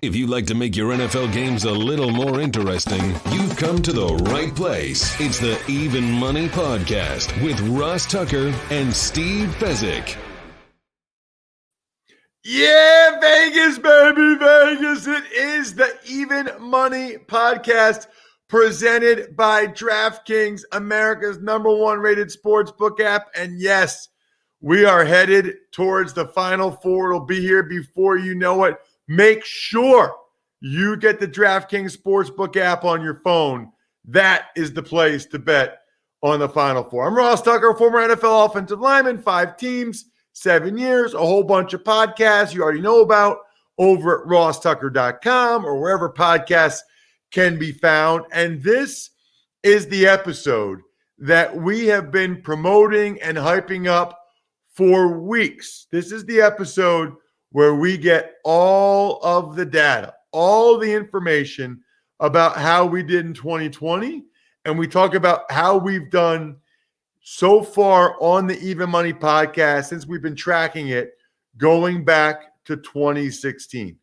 If you'd like to make your NFL games a little more interesting, you've come to the right place. It's the Even Money Podcast with Ross Tucker and Steve Fezzik. Yeah, Vegas, baby, Vegas. It is the Even Money Podcast presented by DraftKings, America's #1 rated sportsbook app. And yes, we are headed towards the Final Four. It'll be here before you know it. Make sure you get the DraftKings Sportsbook app on your phone. That is the place to bet on the Final Four. I'm Ross Tucker, former NFL offensive lineman, 5 teams, 7 years, a whole bunch of podcasts you already know about over at rosstucker.com or wherever podcasts can be found. And this is the episode that we have been promoting and hyping up for weeks. This is the episode where we get all of the data, all the information about how we did in 2020, and we talk about how we've done so far on the Even Money Podcast since we've been tracking it going back to 2016.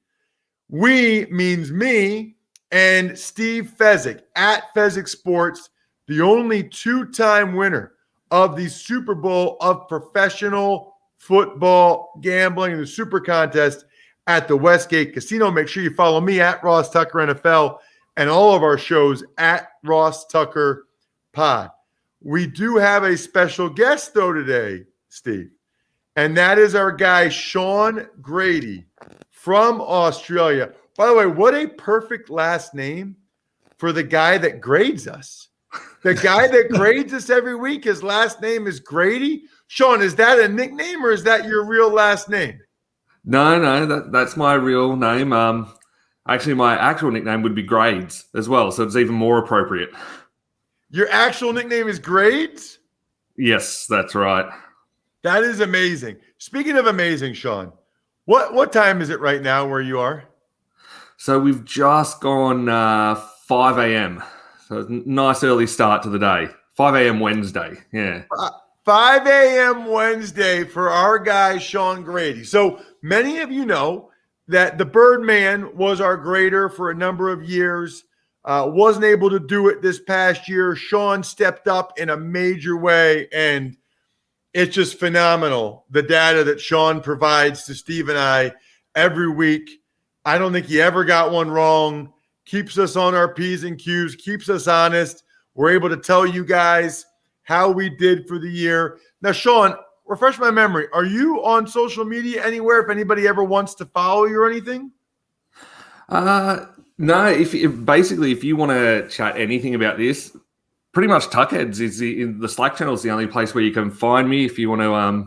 We means me and Steve Fezzik at Fezzik Sports, the only 2-time winner of the Super Bowl of professional football gambling, the Super Contest at the Westgate Casino. Make sure you follow me at Ross Tucker NFL and all of our shows at Ross Tucker Pod. We do have a special guest, though, today, Steve, and that is our guy, Shaun Grady from Australia. By the way, what a perfect last name for the guy that grades us. The guy that grades us every week, his last name is Grady. Shaun, is that a nickname or is that your real last name? No, that's my real name. Actually, my actual nickname would be Grades as well, so it's even more appropriate. Your actual nickname is Grades? Yes, that's right. That is amazing. Speaking of amazing, Shaun, what time is it right now where you are? So we've just gone 5 a.m., so it's a nice early start to the day. 5 a.m. Wednesday, yeah. 5 a.m. Wednesday for our guy, Shaun Grady. So many of you know that the Birdman was our grader for a number of years. Wasn't able to do it this past year. Shaun stepped up in a major way, and it's just phenomenal, the data that Shaun provides to Steve and I every week. I don't think he ever got one wrong. Keeps us on our P's and Q's, keeps us honest. We're able to tell you guys how we did for the year. Now, Shaun, refresh my memory. Are you on social media anywhere if anybody ever wants to follow you or anything? No, if you want to chat anything about this, pretty much Tuckheads is the Slack channel is the only place where you can find me if you want to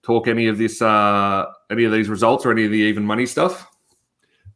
talk any of these results or any of the Even Money stuff.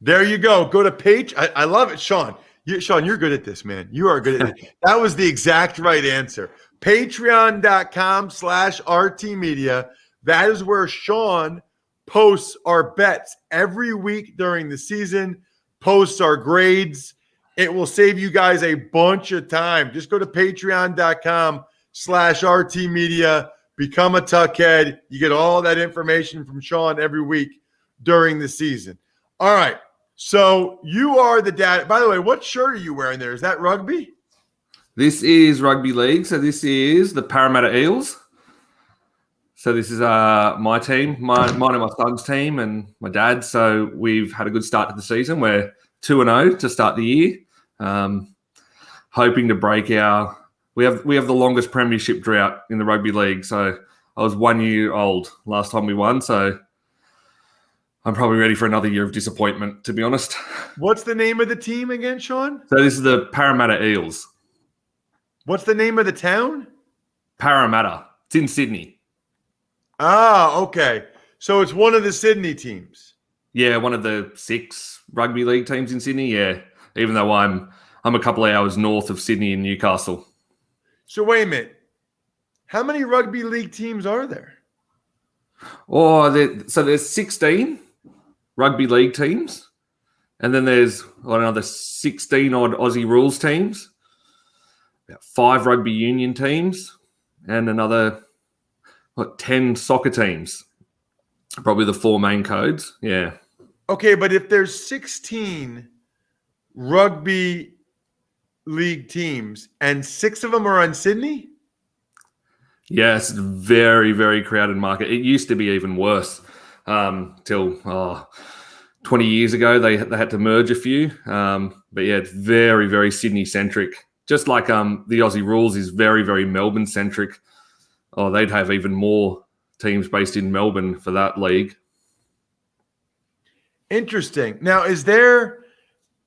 There you go. Go to page. I love it, Shaun. Shaun, you're good at this, man. You are good at it. That was the exact right answer. Patreon.com/RTmedia. That is where Shaun posts our bets every week during the season, posts our grades. It will save you guys a bunch of time. Just go to patreon.com/RTmedia, become a Tuckhead. You get all that information from Shaun every week during the season. All right. So you are the dad. By the way, what shirt are you wearing there? Is that rugby? This is rugby league. So this is the Parramatta Eels. So this is my team, mine and my son's team and my dad's. So we've had a good start to the season. We're 2-0 to start the year. Hoping to break we have the longest premiership drought in the rugby league. So I was 1 year old last time we won. So I'm probably ready for another year of disappointment, to be honest. What's the name of the team again, Shaun? So this is the Parramatta Eels. What's the name of the town? Parramatta. It's in Sydney. Ah, okay. So it's one of the Sydney teams. Yeah, one of the 6 rugby league teams in Sydney. Yeah, even though I'm a couple of hours north of Sydney and Newcastle. So wait a minute. How many rugby league teams are there? So there's 16 rugby league teams, and then there's another 16 odd Aussie rules teams, about 5 rugby union teams, and another 10 soccer teams. Probably the 4 main codes. Yeah. Okay, but if there's 16 rugby league teams and 6 of them are on Sydney? Yes, it's a very, very crowded market. It used to be even worse till 20 years ago. They had to merge a few. But yeah, it's very, very Sydney-centric. Just like the Aussie Rules is very, very Melbourne-centric. Oh, they'd have even more teams based in Melbourne for that league. Interesting. Now, is there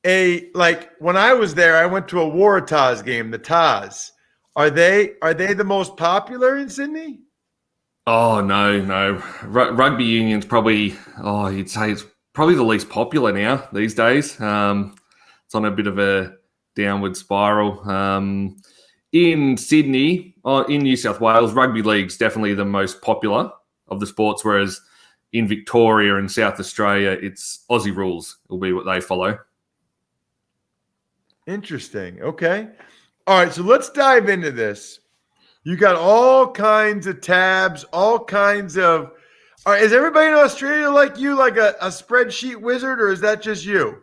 when I was there, I went to a Waratahs game, the Taz. Are they the most popular in Sydney? Oh, no. Rugby union's probably, you'd say it's probably the least popular now these days. It's on a bit of a downward spiral. In Sydney, in New South Wales, rugby league's definitely the most popular of the sports, whereas in Victoria and South Australia, it's Aussie Rules will be what they follow. Interesting. Okay. All right, so let's dive into this. You got all kinds of tabs, all kinds of – is everybody in Australia like you, like a spreadsheet wizard, or is that just you?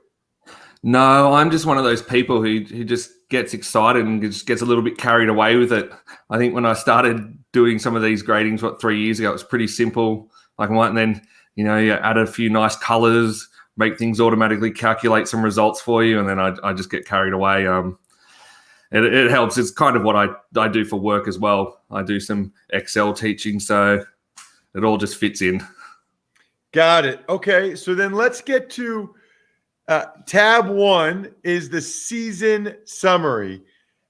No, I'm just one of those people who just gets excited and just gets a little bit carried away with it. I think when I started doing some of these gradings, 3 years ago, it was pretty simple. And then, you add a few nice colors, make things automatically calculate some results for you, and then I just get carried away. It helps. It's kind of what I do for work as well. I do some Excel teaching, so it all just fits in. Got it. Okay, so then let's get to tab 1 is the season summary.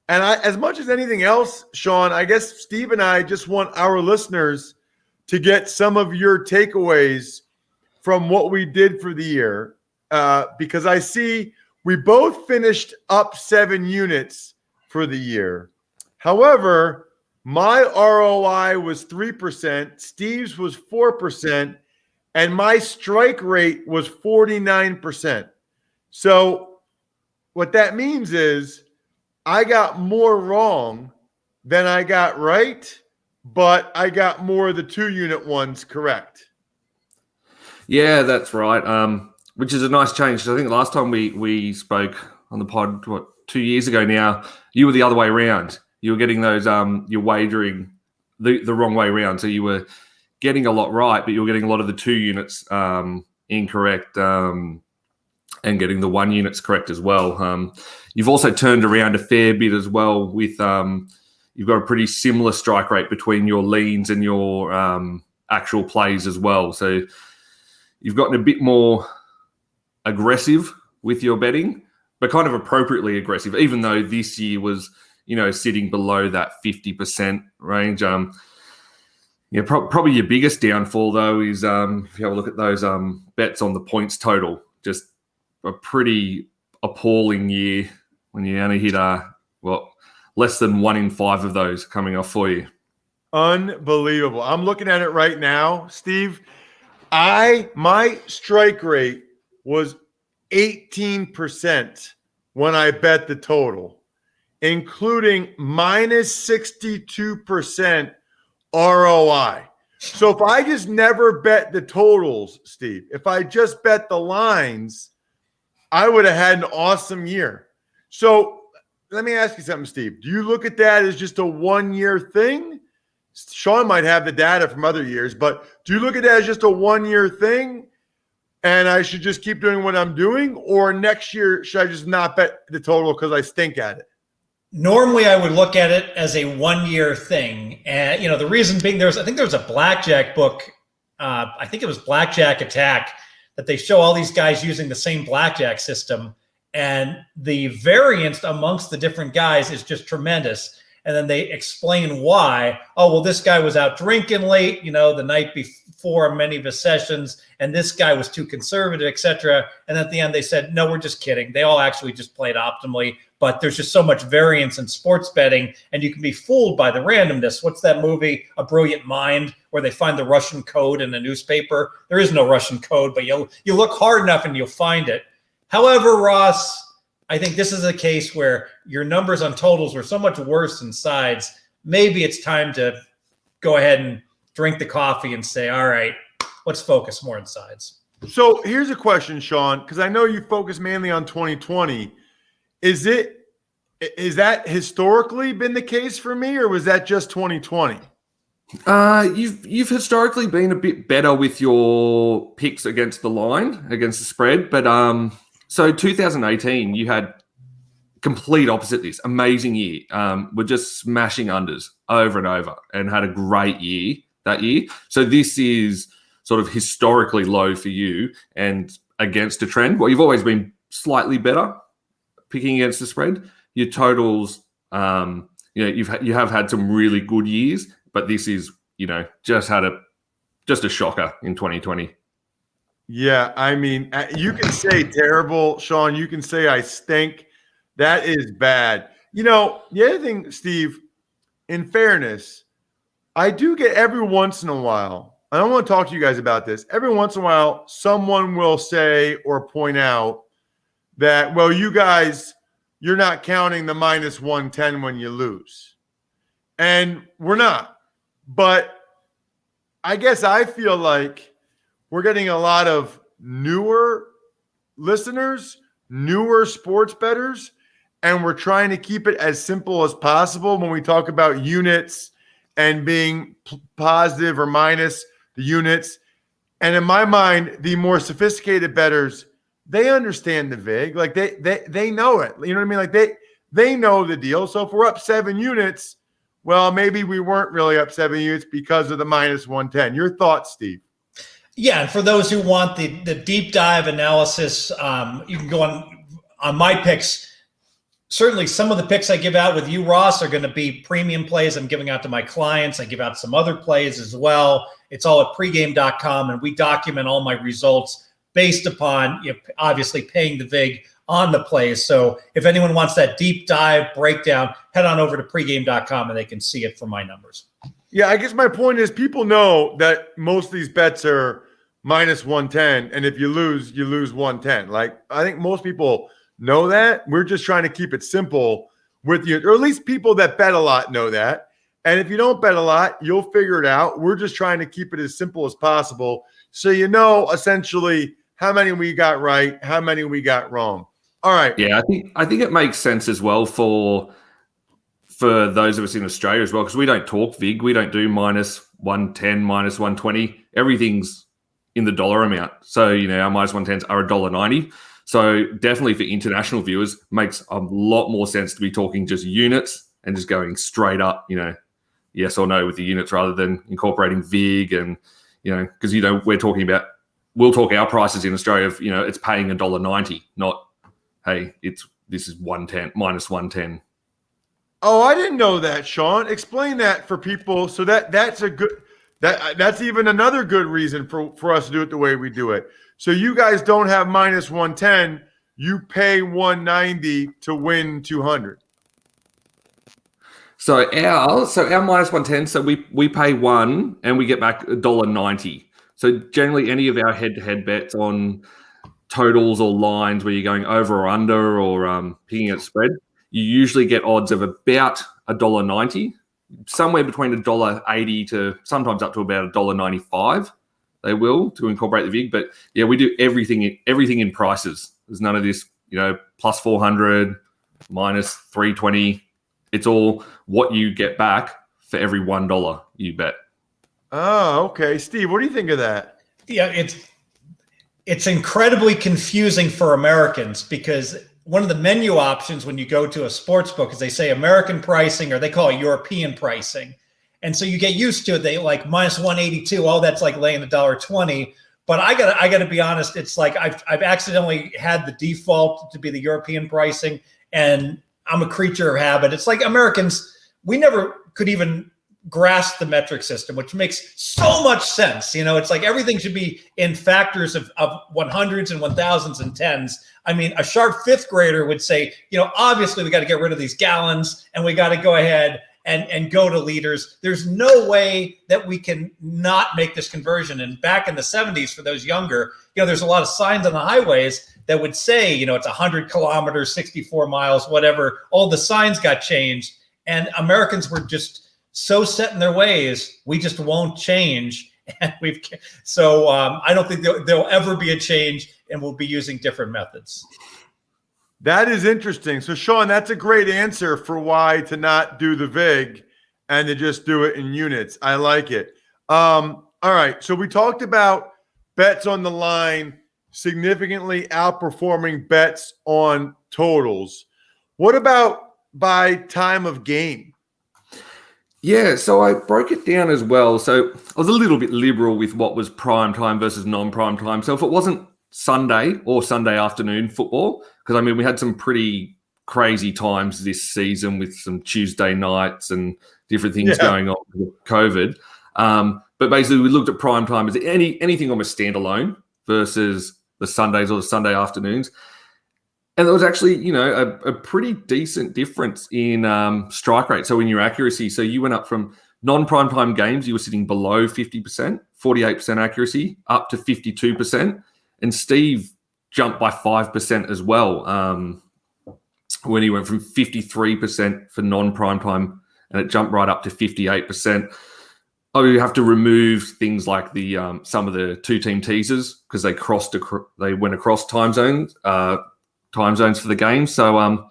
And as much as anything else, Shaun, I guess Steve and I just want our listeners to get some of your takeaways from what we did for the year, because I see we both finished up 7 units for the year. However, my ROI was 3%, Steve's was 4%, and my strike rate was 49%. So what that means is I got more wrong than I got right, but I got more of the 2-unit ones correct. Yeah, that's right. Which is a nice change. So I think last time we spoke on the pod, 2 years ago now, you were the other way around. You were getting those, you're wagering the wrong way around. So you were getting a lot right, but you were getting a lot of the 2 units incorrect and getting the 1 units correct as well. You've also turned around a fair bit as well with, you've got a pretty similar strike rate between your leans and your actual plays as well. So you've gotten a bit more aggressive with your betting, but kind of appropriately aggressive, even though this year was, sitting below that 50% range. Probably your biggest downfall, though, is if you have a look at those bets on the points total, just a pretty appalling year when you only hit, less than 1 in 5 of those coming off for you. Unbelievable. I'm looking at it right now, Steve. My strike rate was 18% when I bet the total, including minus 62% ROI. So if I just never bet the totals, Steve, if I just bet the lines, I would have had an awesome year. So let me ask you something, Steve. Do you look at that as just a 1-year thing? Shaun might have the data from other years, but do you look at that as just a 1-year thing and I should just keep doing what I'm doing? Or next year, should I just not bet the total because I stink at it? Normally, I would look at it as a 1-year thing. And, the reason being I think there was a blackjack book. I think it was Blackjack Attack, that they show all these guys using the same blackjack system. And the variance amongst the different guys is just tremendous. And then they explain why. Oh, well, this guy was out drinking late, the night before many of his sessions, and this guy was too conservative, etc. And at the end, they said, no, we're just kidding. They all actually just played optimally. But there's just so much variance in sports betting, and you can be fooled by the randomness. What's that movie, A Brilliant Mind, where they find the Russian code in the newspaper? There is no Russian code, but you look hard enough and you'll find it. However, Ross, I think this is a case where your numbers on totals were so much worse than sides. Maybe it's time to go ahead and drink the coffee and say, all right, let's focus more on sides. So here's a question, Shaun, because I know you focus mainly on 2020. Is that historically been the case for me, or was that just 2020? You've historically been a bit better with your picks against the line, against the spread, but so 2018 you had complete opposite this amazing year. We're just smashing unders over and over and had a great year that year. So this is sort of historically low for you and against a trend. Well, you've always been slightly better picking against the spread. Your totals, you have had some really good years, but this is, just a shocker in 2020. Yeah, I mean, you can say terrible, Shaun. You can say I stink. That is bad. The other thing, Steve, in fairness, I do get every once in a while, and I want to talk to you guys about this. Every once in a while, someone will say or point out that, well, you guys, you're not counting the minus 110 when you lose. And we're not. But I guess I feel like we're getting a lot of newer listeners, newer sports bettors, and we're trying to keep it as simple as possible when we talk about units and being positive or minus the units. And in my mind, the more sophisticated bettors, they understand the VIG. Like they know it. You know what I mean? Like they know the deal. So if we're up 7 units, well, maybe we weren't really up 7 units because of the minus 110. Your thoughts, Steve? Yeah, and for those who want the deep dive analysis, you can go on my picks. Certainly some of the picks I give out with you, Ross, are going to be premium plays I'm giving out to my clients. I give out some other plays as well. It's all at pregame.com, and we document all my results based upon obviously paying the VIG on the plays. So if anyone wants that deep dive breakdown, head on over to pregame.com and they can see it from my numbers. Yeah, I guess my point is people know that most of these bets are minus 110, and if you lose 110. Like, I think most people know that. We're just trying to keep it simple with you, or at least people that bet a lot know that. And if you don't bet a lot, you'll figure it out. We're just trying to keep it as simple as possible, so essentially how many we got right, how many we got wrong. All right. Yeah, I think it makes sense as well for those of us in Australia as well, because we don't talk VIG. We don't do minus 110, minus 120. Everything's in the dollar amount. So, our minus 110s are $1.90. So definitely for international viewers, makes a lot more sense to be talking just units and just going straight up, yes or no with the units rather than incorporating VIG and, because, we'll talk our prices in Australia of, it's paying $1.90, not, hey, this is 110, minus 110. Oh, I didn't know that, Shaun. Explain that for people. So that's a good that's even another good reason for us to do it the way we do it. So you guys don't have minus 110, you pay 190 to win 200. So our minus 110, so we pay 1 and we get back $1.90. So generally any of our head-to-head bets on totals or lines where you're going over or under or picking at spread, you usually get odds of about $1.90, somewhere between $1.80 to sometimes up to about $1.95. They will to incorporate the VIG, but yeah, we do everything in prices. There's none of this, plus 400, minus 320. It's all what you get back for every $1 you bet. Oh, okay. Steve, what do you think of that? Yeah, it's incredibly confusing for Americans because one of the menu options when you go to a sports book is they say American pricing or they call it European pricing. And so you get used to it. They like minus 182. Oh, that's like laying $1.20. But I gotta be honest. It's like I've accidentally had the default to be the European pricing, and I'm a creature of habit. It's like Americans, we never could even grasp the metric system, which makes so much sense. It's like everything should be in factors of 100s and 1000s and 10s. I mean, a sharp 5th grader would say, obviously we got to get rid of these gallons and we got to go ahead and go to liters. There's no way that we can not make this conversion. And back in the 70s, for those younger, there's a lot of signs on the highways that would say, it's 100 kilometers, 64 miles, whatever. All the signs got changed. And Americans were just so set in their ways, we just won't change. And I don't think there'll ever be a change, and we'll be using different methods. That is interesting. So, Shaun, that's a great answer for why to not do the VIG and to just do it in units. I like it. All right. So we talked about bets on the line significantly outperforming bets on totals. What about by time of game? Yeah, so I broke it down as well. So I was a little bit liberal with what was prime time versus non-prime time. So if it wasn't Sunday or Sunday afternoon football, because I mean we had some pretty crazy times this season with some Tuesday nights and different things going on with COVID. But basically we looked at prime time as anything almost standalone versus the Sundays or the Sunday afternoons. And there was actually, a pretty decent difference in strike rate. So in your accuracy, so you went up from non-prime time games, you were sitting below 50%, 48% accuracy, up to 52%. And Steve jumped by 5% as well when he went from 53% for non-prime time, and it jumped right up to 58%. Oh, you have to remove things like the some of the two-team teasers because they went across time zones for the game. So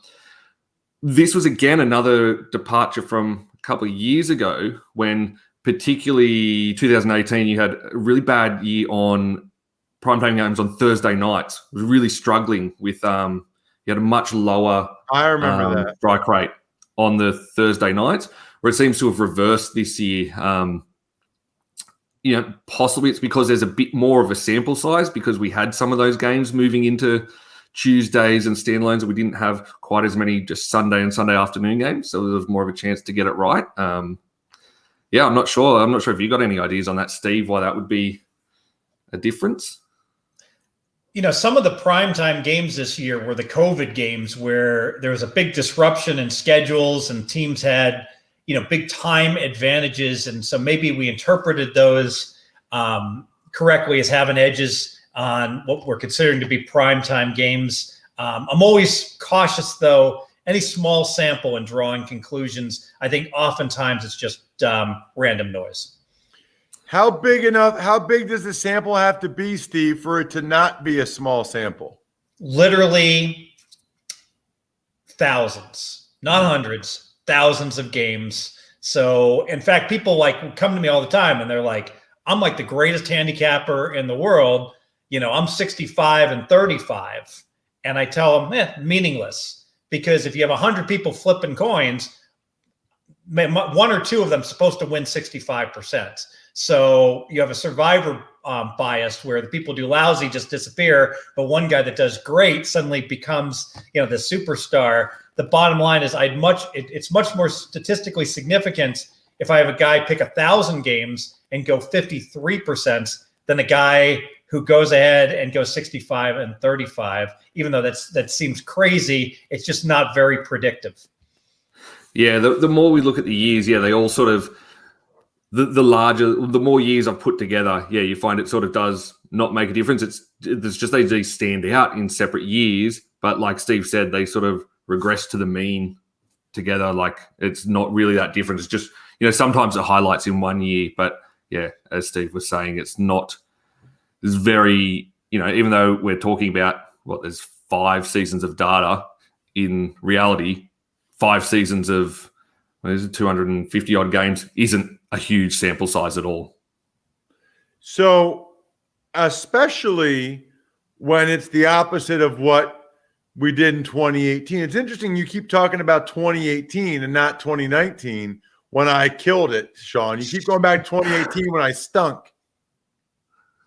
this was, again, another departure from a couple of years ago when particularly 2018, you had a really bad year on primetime games on Thursday nights. It was really struggling with you had a much lower I remember that strike rate on the Thursday nights, where it seems to have reversed this year. Possibly it's because there's a bit more of a sample size because we had some of those games moving into Tuesdays and standalones, and we didn't have quite as many just Sunday and Sunday afternoon games, so there was more of a chance to get it right. I'm not sure. I'm not sure if you got any ideas on that, Steve, why that would be a difference. Some of the primetime games this year were the COVID games where there was a big disruption in schedules and teams had, big time advantages. And so maybe we interpreted those correctly as having edges on what we're considering to be primetime games. I'm always cautious, though, any small sample and drawing conclusions. I think oftentimes it's just random noise. How big does the sample have to be, Steve, for it to not be a small sample? Literally thousands, not hundreds, thousands of games. So, in fact, people come to me all the time and they're like, I'm like the greatest handicapper in the world. I'm 65 and 35. And I tell them, meaningless. Because if you have 100 people flipping coins, one or two of them supposed to win 65%. So you have a survivor bias where the people do lousy just disappear, but one guy that does great suddenly becomes, the superstar. The bottom line is it's much more statistically significant if I have a guy pick 1,000 games and go 53% than a guy who goes ahead and goes 65 and 35, even though that seems crazy. It's just not very predictive. Yeah, the more we look at the years, they all sort of, the more years I've put together, you find it sort of does not make a difference. There's just they stand out in separate years, but like Steve said, they sort of regress to the mean together. Like it's not really that different. It's just, sometimes it highlights in one year, but as Steve was saying, it's very, even though we're talking about there's 5 seasons of data, in reality, 5 seasons of 250 odd games isn't a huge sample size at all. So, especially when it's the opposite of what we did in 2018. It's interesting you keep talking about 2018 and not 2019 when I killed it, Shaun. You keep going back to 2018 when I stunk.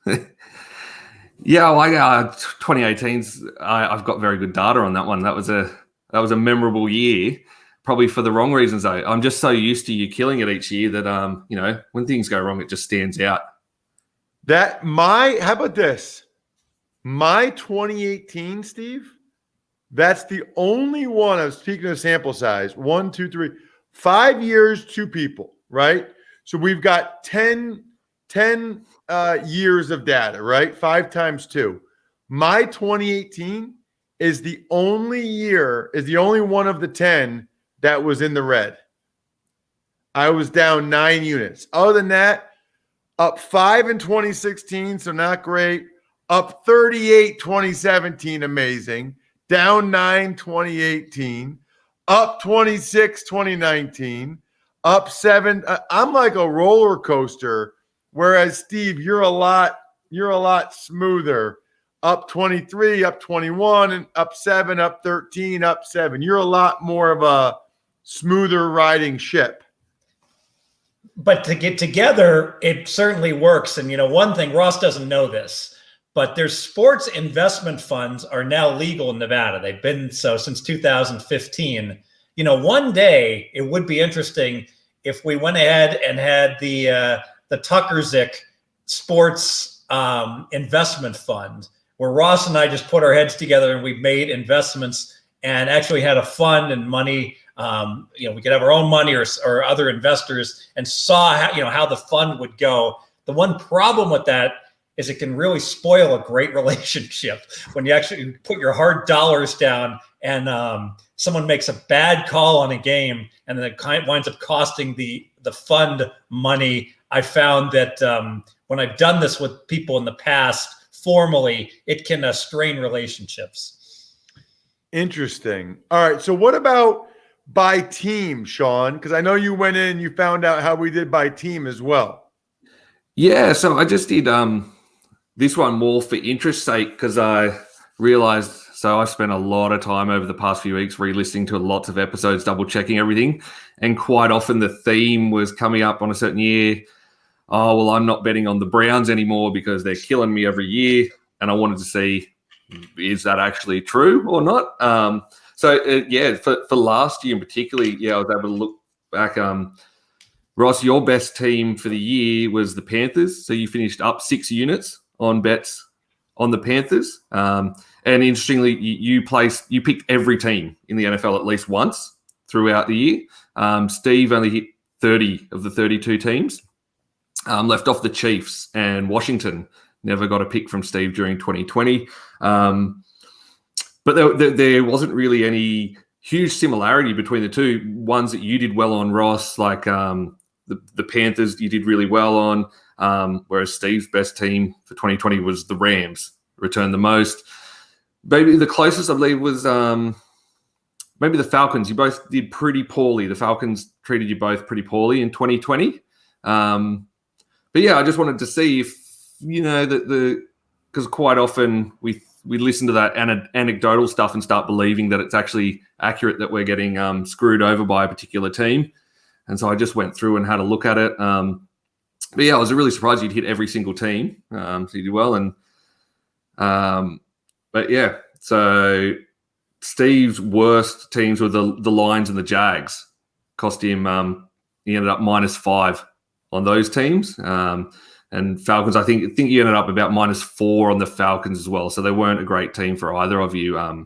2018's I've got very good data on that one. That was a memorable year. Probably for the wrong reasons, though. I'm just so used to you killing it each year that, when things go wrong, it just stands out. How about this? My 2018, Steve, that's the only one. I was speaking of sample size. 1, 2, 3, 5 years, 2 people, right? So we've got 10 years of data, right? 5 times 2. My 2018 is the only one of the 10 that was in the red. I was down 9 units. Other than that, up 5 in 2016, so not great. Up 38 2017, amazing. Down 9 2018. Up 26 2019. Up 7. I'm like a roller coaster, whereas Steve, you're a lot smoother. Up 23, up 21, and up 7, up 13, up 7. You're a lot more of a smoother riding ship. But to get together, it certainly works. And, one thing, Ross doesn't know this, but there's sports investment funds are now legal in Nevada. They've been so since 2015. One day it would be interesting if we went ahead and had the Tuckerzik Sports Investment Fund, where Ross and I just put our heads together and we made investments and actually had a fund and money. We could have our own money or other investors and saw how the fund would go. The one problem with that is it can really spoil a great relationship when you actually put your hard dollars down and someone makes a bad call on a game and then it winds up costing the fund money. I found that when I've done this with people in the past formally, it can strain relationships. Interesting. All right. So what about by team, Shaun? Because I know you went in and you found out how we did by team as well. Yeah, so I just did this one more for interest's sake because I realized, so I spent a lot of time over the past few weeks re-listening to lots of episodes, double-checking everything, and quite often the theme was coming up on a certain year. Oh, well, I'm not betting on the Browns anymore because they're killing me every year, and I wanted to see, is that actually true or not? For last year in particular, I was able to look back. Ross, your best team for the year was the Panthers. So you finished up 6 units on bets on the Panthers. And interestingly, you picked every team in the NFL at least once throughout the year. Steve only hit 30 of the 32 teams, left off the Chiefs and Washington. Never got a pick from Steve during 2020. But there wasn't really any huge similarity between the two. Ones that you did well on, Ross, like the Panthers you did really well on, whereas Steve's best team for 2020 was the Rams, returned the most. Maybe the closest, I believe, was maybe the Falcons. You both did pretty poorly. The Falcons treated you both pretty poorly in 2020. But yeah, I just wanted to see if, because quite often we listen to that anecdotal stuff and start believing that it's actually accurate that we're getting screwed over by a particular team. And so I just went through and had a look at it. But yeah, I was really surprised you'd hit every single team. So you did well. But yeah, so Steve's worst teams were the Lions and the Jags. Cost him, he ended up -5 on those teams. And Falcons, I think you ended up about -4 on the Falcons as well. So they weren't a great team for either of you. I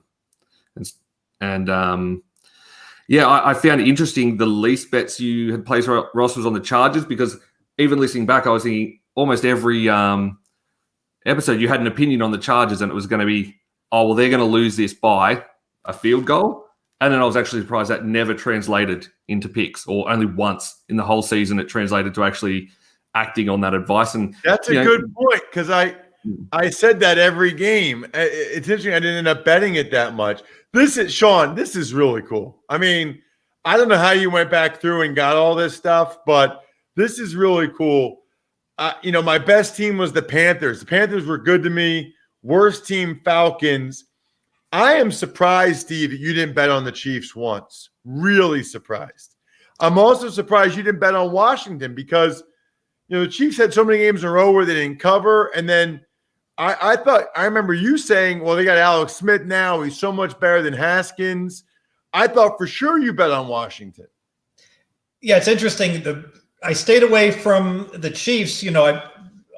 found it interesting. The least bets you had placed, Ross, was on the Chargers, because even listening back, I was thinking almost every episode you had an opinion on the Chargers, and it was going to be, oh, well, they're going to lose this by a field goal. And then I was actually surprised that never translated into picks, or only once in the whole season it translated to actually acting on that advice. And that's a good point, because I said that every game. It's interesting I didn't end up betting it that much. Shaun, this is really cool. I mean, I don't know how you went back through and got all this stuff, but this is really cool. My best team was the Panthers. The Panthers were good to me. Worst team, Falcons. I am surprised, Steve, that you didn't bet on the Chiefs once. Really surprised. I'm also surprised you didn't bet on Washington, because the Chiefs had so many games in a row where they didn't cover. And then I remember you saying, well, they got Alex Smith now. He's so much better than Haskins. I thought for sure you bet on Washington. Yeah, it's interesting. I stayed away from the Chiefs.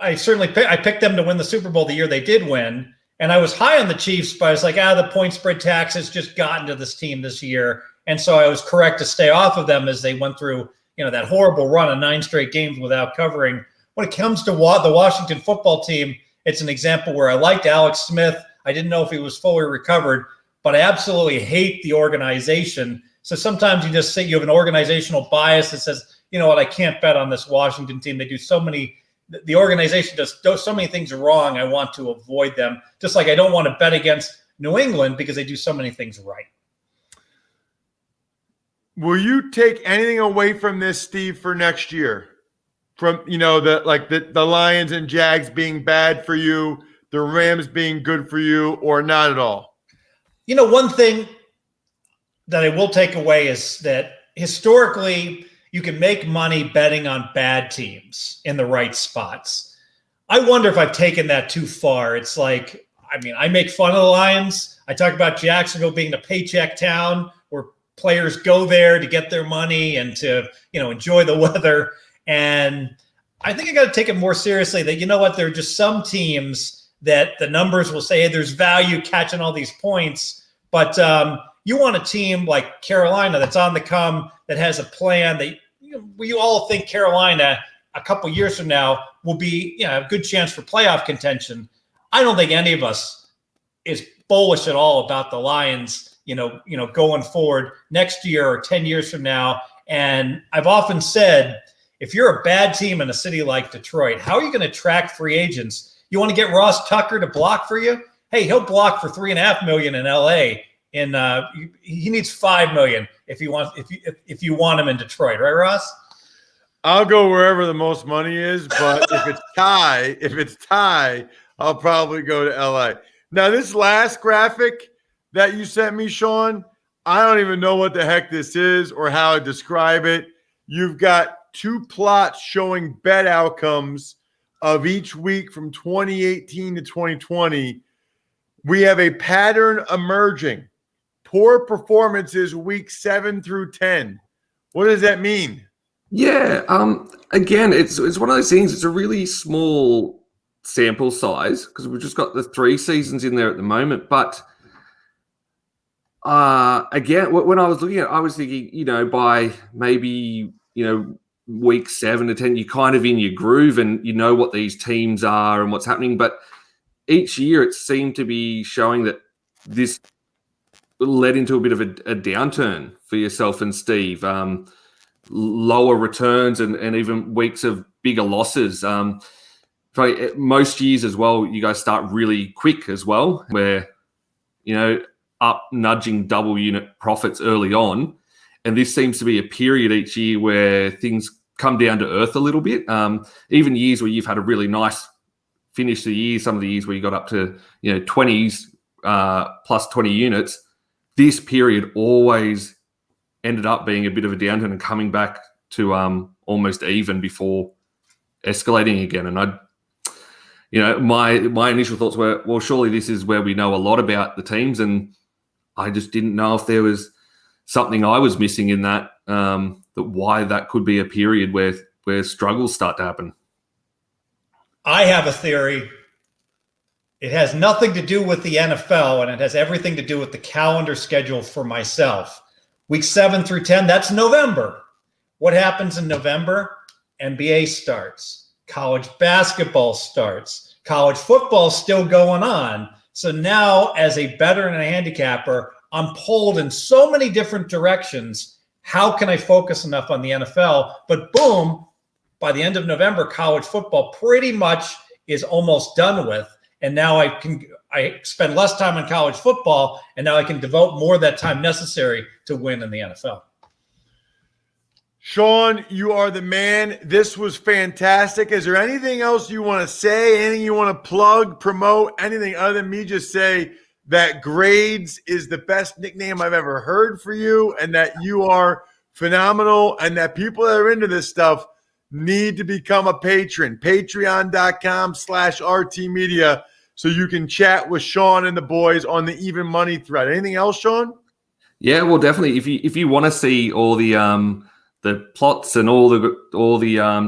I certainly picked them to win the Super Bowl the year they did win. And I was high on the Chiefs, but I was like, the point spread tax has just gotten to this team this year. And so I was correct to stay off of them as they went through, that horrible run of 9 straight games without covering. When it comes to the Washington football team, it's an example where I liked Alex Smith. I didn't know if he was fully recovered, but I absolutely hate the organization. So sometimes you just say you have an organizational bias that says, I can't bet on this Washington team. They do so many the organization does so many things wrong. I want to avoid them. Just like I don't want to bet against New England because they do so many things right. Will you take anything away from this, Steve, for next year? From, the Lions and Jags being bad for you, the Rams being good for you, or not at all? One thing that I will take away is that historically you can make money betting on bad teams in the right spots. I wonder if I've taken that too far. It's like, I make fun of the Lions. I talk about Jacksonville being the paycheck town where players go there to get their money and to, enjoy the weather. And I think I got to take it more seriously that, there are just some teams that the numbers will say, hey, there's value catching all these points. But you want a team like Carolina that's on the come, that has a plan that we all think Carolina a couple years from now will be a good chance for playoff contention. I don't think any of us is bullish at all about the Lions, going forward next year or 10 years from now. And I've often said, if you're a bad team in a city like Detroit, how are you going to attract free agents? You want to get Ross Tucker to block for you? Hey, he'll block for $3.5 million in LA. And he needs $5 million if you want him in Detroit, right, Ross? I'll go wherever the most money is, but if it's tie, I'll probably go to LA. Now, this last graphic that you sent me, Shaun, I don't even know what the heck this is or how to describe it. You've got two plots showing bet outcomes of each week from 2018 to 2020. We have a pattern emerging. Poor performances week 7 through 10. What does that mean? Yeah. Again, it's one of those things. It's a really small sample size because we've just got the 3 seasons in there at the moment. But again, when I was looking at it, I was thinking, by maybe, week 7 to 10, you're kind of in your groove and you know what these teams are and what's happening. But each year it seemed to be showing that this led into a bit of a downturn for yourself and Steve. Lower returns and even weeks of bigger losses. Probably most years as well, you guys start really quick as well, where, up nudging double unit profits early on. And this seems to be a period each year where things come down to earth a little bit. Even years where you've had a really nice finish to the year, some of the years where you got up to, 20s plus 20 units, this period always ended up being a bit of a downturn and coming back to almost even before escalating again. And my initial thoughts were, well, surely this is where we know a lot about the teams, and I just didn't know if there was something I was missing in that, that why that could be a period where struggles start to happen. I have a theory. It has nothing to do with the NFL, and it has everything to do with the calendar schedule for myself. Week 7 through 10, that's November. What happens in November? NBA starts. College basketball starts. College football is still going on. So now, as a bettor and a handicapper, I'm pulled in so many different directions. How can I focus enough on the NFL? But boom, by the end of November, college football pretty much is almost done with. And now I spend less time on college football, and now I can devote more of that time necessary to win in the NFL. Shaun, you are the man. This was fantastic. Is there anything else you want to say? Anything you want to plug, promote, anything other than me just say that Grades is the best nickname I've ever heard for you, and that you are phenomenal, and that people that are into this stuff need to become a patron. Patreon.com/RTmedia so you can chat with Shaun and the boys on the Even Money thread. Anything else, Shaun? Yeah, well, definitely. If you want to see all the plots and all the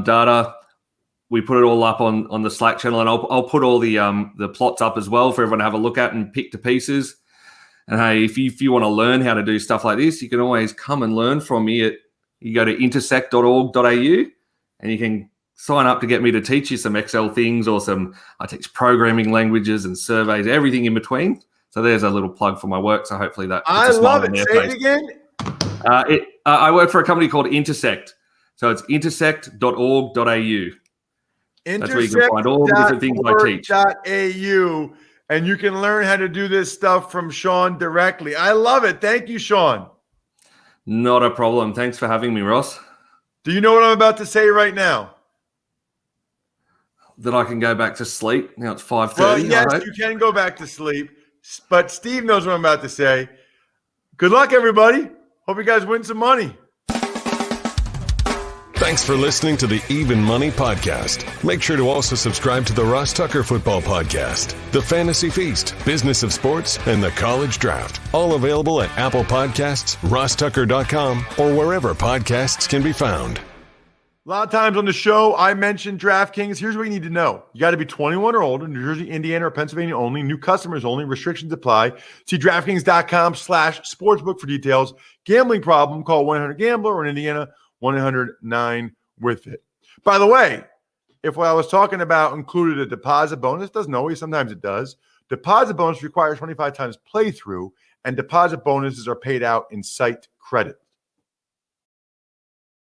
data, we put it all up on the Slack channel, and I'll put all the plots up as well for everyone to have a look at and pick to pieces. And hey, if you want to learn how to do stuff like this, you can always come and learn from me. You go to intersect.org.au and you can sign up to get me to teach you some Excel things or I teach programming languages and surveys, everything in between. So there's a little plug for my work. So hopefully that. I love it. Say it again. I work for a company called Intersect. So it's intersect.org.au. That's where you can find all the different things I teach. Intersect.org.au, and you can learn how to do this stuff from Shaun directly. I love it. Thank you, Shaun. Not a problem. Thanks for having me, Ross. Do you know what I'm about to say right now? That I can go back to sleep. Now it's 5:30. Well, yes, you can go back to sleep, but Steve knows what I'm about to say. Good luck, everybody. Hope you guys win some money. Thanks for listening to the Even Money Podcast. Make sure to also subscribe to the Ross Tucker Football Podcast, The Fantasy Feast, Business of Sports, and The College Draft. All available at Apple Podcasts, rosstucker.com, or wherever podcasts can be found. A lot of times on the show, I mentioned DraftKings. Here's what you need to know. You got to be 21 or older, New Jersey, Indiana, or Pennsylvania only. New customers only. Restrictions apply. See DraftKings.com/sportsbook for details. Gambling problem, call 1-800-GAMBLER, or in Indiana, 1-800-9-WITH-IT. By the way, if what I was talking about included a deposit bonus, doesn't always, sometimes it does. Deposit bonus requires 25 times playthrough, and deposit bonuses are paid out in site credit.